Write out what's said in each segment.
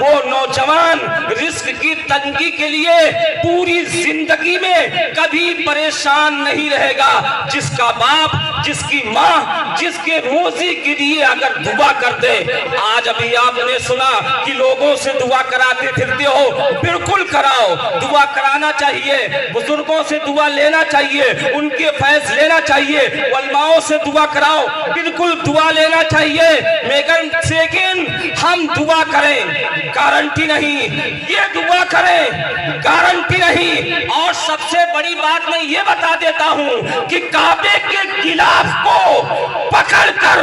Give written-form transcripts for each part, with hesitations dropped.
وہ نوجوان رزق کی تنگی کے لیے پوری زندگی میں کبھی پریشان نہیں رہے گا، جس کا باپ، جس کی ماں، جس کے روزی کے لیے اگر دعا کر دے۔ آج ابھی آپ نے سنا کہ لوگوں سے دعا کراتے پھرتے ہو، بالکل کراؤ، دعا کرانا چاہیے، بزرگوں سے دعا لینا چاہیے، ان کے فیض لینا چاہیے، علماء سے دعا کراؤ، بالکل دعا لینا چاہیے، لیکن ہم دعا کریں گارنٹی نہیں، یہ دعا کریں گارنٹی نہیں۔ اور سب سے بڑی بات میں یہ بتا دیتا ہوں کہ کعبے کے غلاف کو پکڑ کر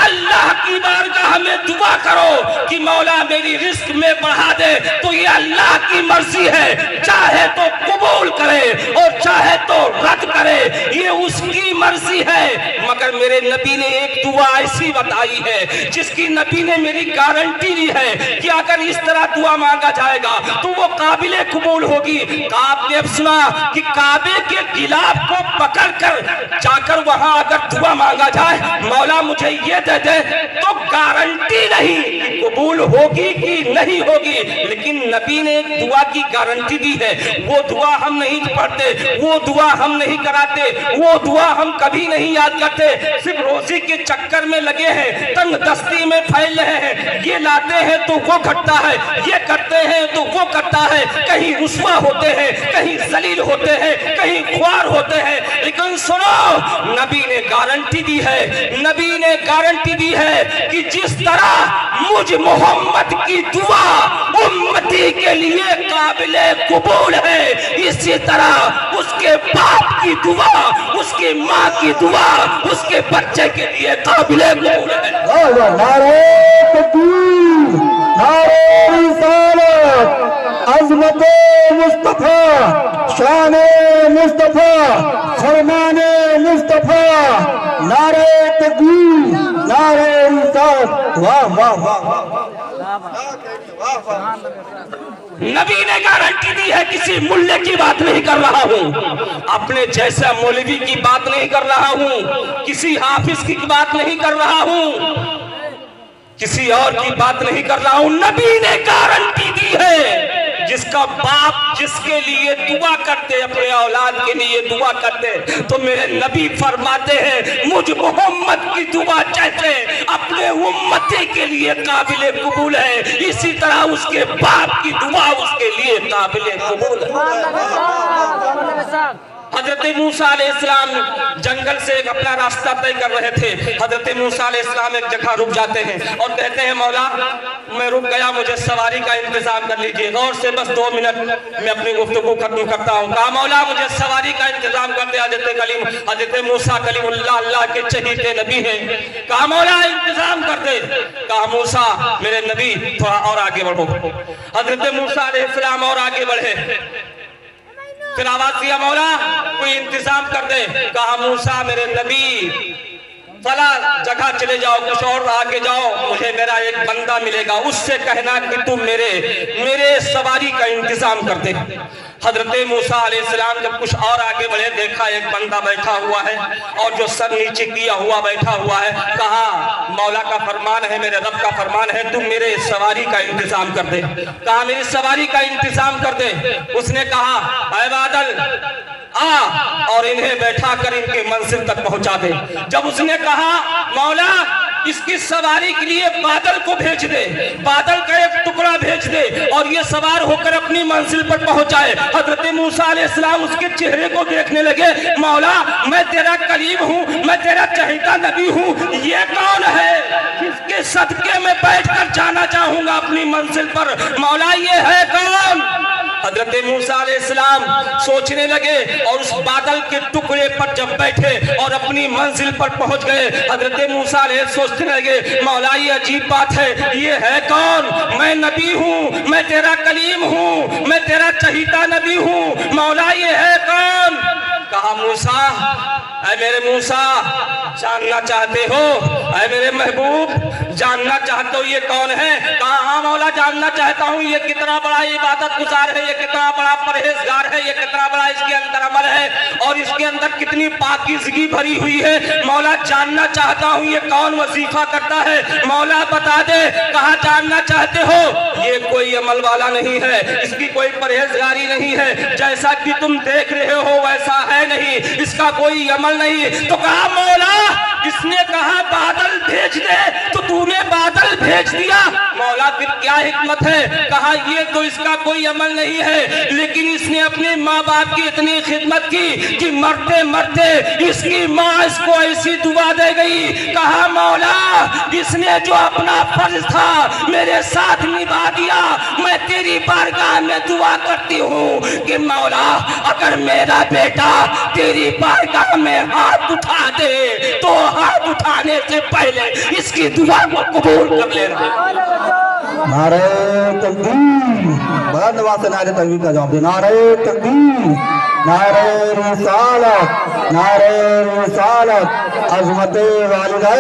اللہ کی بارگاہ میں دعا کرو کہ مولا میری رزق میں بڑھا دے، تو یہ اللہ کی مرضی ہے، چاہے تو قبول کرے اور چاہے تو رد کرے، یہ اس کی مرضی ہے۔ مگر میرے نبی نے ایک دعا ایسی بتائی ہے جس کی نبی نے میری گارنٹی دی ہے کہ اگر اس طرح دعا مانگا جائے گا تو وہ قابل قبول ہوگی۔ آپ نے سنا کہ کعبے کے غلاف کو پکڑ کر جا کر وہاں اگر دعا مانگا جائے، مولا مجھے یہ دے دے، تو گارنٹی نہیں قبول ہوگی کہ نہیں ہوگی، لیکن نبی نے ایک دعا کی گارنٹی دی ہے۔ وہ دعا ہم نہیں پڑھتے، وہ دعا ہم نہیں کراتے، وہ دعا ہم کبھی نہیں یاد کرتے، صرف روزی کے چکر میں لگے ہیں، تنگ دستی میں پھیل رہے ہیں، یہ لاتے ہیں تو وہ گھٹتا ہے، یہ کرتے ہیں تو وہ کرتا ہے، کہیں رسوا ہوتے ہیں، کہیں ذلیل ہوتے ہیں، کہیں خوار ہوتے ہیں۔ لیکن سنو، نبی نے گارنٹی دی ہے، نبی نے گارنٹی دی ہے کہ جس طرح مجھ محمد کی دعا امتی کے لیے قابل قبول ہے، اسی طرح اس کے باپ کی دعا، اس کی ماں کی دعا اس کے بچے کے لیے قابل قبول ہے۔ نعرہ تکبیر، نعرہ رسالت، عظمت مصطفیٰ، شان مصطفیٰ، فرمان مصطفیٰ، نعرہ تکبیر، نعرہ رسالت۔ واہ واہ واہ، نبی نے گارنٹی دی ہے، کسی ملے کی بات نہیں کر رہا ہوں، اپنے جیسا مولوی کی بات نہیں کر رہا ہوں، کسی حافظ کی بات نہیں کر رہا ہوں، کسی اور کی بات نہیں کر رہا ہوں۔ نبی نے گارنٹی دی ہے، جس کا باپ جس کے لیے دعا کرتے، اپنے اولاد کے لیے دعا کرتے، تو میرے نبی فرماتے ہیں مجھ محمد کی دعا جیسے اپنے امتی کے لیے قابل قبول ہے، اسی طرح اس کے باپ کی دعا اس کے لیے قابل قبول ہے۔ حضرت موسیٰ علیہ السلام جنگل سے ایک اپنا راستہ طے کر رہے تھے۔ حضرت موسیٰ علیہ السلام ایک جگہ رک جاتے ہیں اور کہتے ہیں مولا میں رک گیا، مجھے سواری کا انتظام کر لیجئے، غور سے بس 2 منٹ میں اپنی گفتگو ختم کرتا ہوں۔ کہا مولا مجھے سواری کا انتظام کر دے۔ حضرت موسیٰ کلیم اللہ کے چہیتے نبی ہیں، کہا مولا انتظام کر دے۔ کہا موسیٰ میرے نبی تھوڑا اور آگے بڑھو۔ حضرت موسیٰ علیہ السلام اور آگے بڑھے، پھر آواز دیا مولا کوئی انتظام کر دے۔ کہا موسیٰ میرے نبی فلاں جگہ چلے جاؤ، کچھ اور آگے جاؤ، مجھے میرا ایک بندہ ملے گا، اس سے کہنا کہ تم میرے سواری کا انتظام کر دے۔ حضرت موسیٰ علیہ السلام جب کچھ اور آگے بڑھے، دیکھا ایک بندہ بیٹھا ہوا ہے اور جو سر نیچے کیا ہوا بیٹھا ہوا ہے۔ کہا مولا کا فرمان ہے، میرے رب کا فرمان ہے، تم میرے سواری کا انتظام کر دے۔ کہا میری سواری کا انتظام کر دے۔ اس نے کہا اے بادل آ اور انہیں بیٹھا کر ان کے منزل تک پہنچا دے۔ جب اس نے کہا مولا اس کی سواری کے لیے بادل کو بھیج دے، بادل کا ایک ٹکڑا بھیج دے اور یہ سوار ہو کر اپنی منزل پر پہنچائے۔ حضرت موسیٰ علیہ السلام اس کے چہرے کو دیکھنے لگے، مولا میں تیرا کلیم ہوں، میں تیرا چہیتا نبی ہوں، یہ کون ہے جس کے صدقے میں بیٹھ کر جانا چاہوں گا اپنی منزل پر؟ مولا یہ ہے کون؟ حضرت موسیٰ علیہ السلام سوچنے لگے اور اس بادل کے ٹکڑے پر جب بیٹھے اور اپنی منزل پر پہنچ گئے، حضرت موسیٰ علیہ سوچنے لگے مولا یہ عجیب بات ہے، یہ ہے کون؟ میں نبی ہوں، میں تیرا کلیم ہوں، میں تیرا چہیتا نبی ہوں، مولا یہ ہے کون؟ کہا موسیٰ اے میرے موسیٰ جاننا چاہتے ہو، اے میرے محبوب جاننا چاہتے ہو یہ کون ہے؟ کہا ہاں مولا جاننا چاہتا ہوں، یہ کتنا بڑا عبادت گزار ہے، یہ کتنا بڑا پرہیزگار ہے، یہ کتنا بڑا اس کے اندر عمل ہے اور اس کے اندر کتنی پاکیزگی بھری ہوئی ہے، مولا جاننا چاہتا ہوں یہ کون وظیفہ کرتا ہے، مولا بتا دے۔ کہا جاننا چاہتے ہو یہ کوئی عمل والا نہیں ہے، اس کی کوئی پرہیزگاری نہیں ہے، جیسا کہ تم دیکھ رہے ہو ویسا ہے نہیں، اس کا کوئی عمل نہیں۔ تو کہا مولا اس نے کہا بادل بھیج دے تو تو نے بادل بھیج دیا، مولا پھر کیا حکمت ہے؟ کہا یہ تو اس کا کوئی عمل نہیں ہے، لیکن اس نے اپنے ماں باپ کی اتنی خدمت کی کہ مرتے مرتے اس کی ماں اس کو ایسی دعا دے گئی۔ کہا مولا اس نے جو اپنا فرض تھا میرے ساتھ نبھا دیا، میں تیری بارگاہ میں دعا کرتی ہوں کہ مولا اگر میرا بیٹا تیری بارگاہ میں ہاتھ اٹھا دے تو ہاتھ اٹھانے سے پہلے اس کی دعا کو قبول کر لینا۔ نعرہ تکبیر، بلند آواز سے نعرہ تکبیر کا جواب دے۔ نعرہ تکبیر، نعرہ رسالت، نعرہ رسالت، عظمت والدہ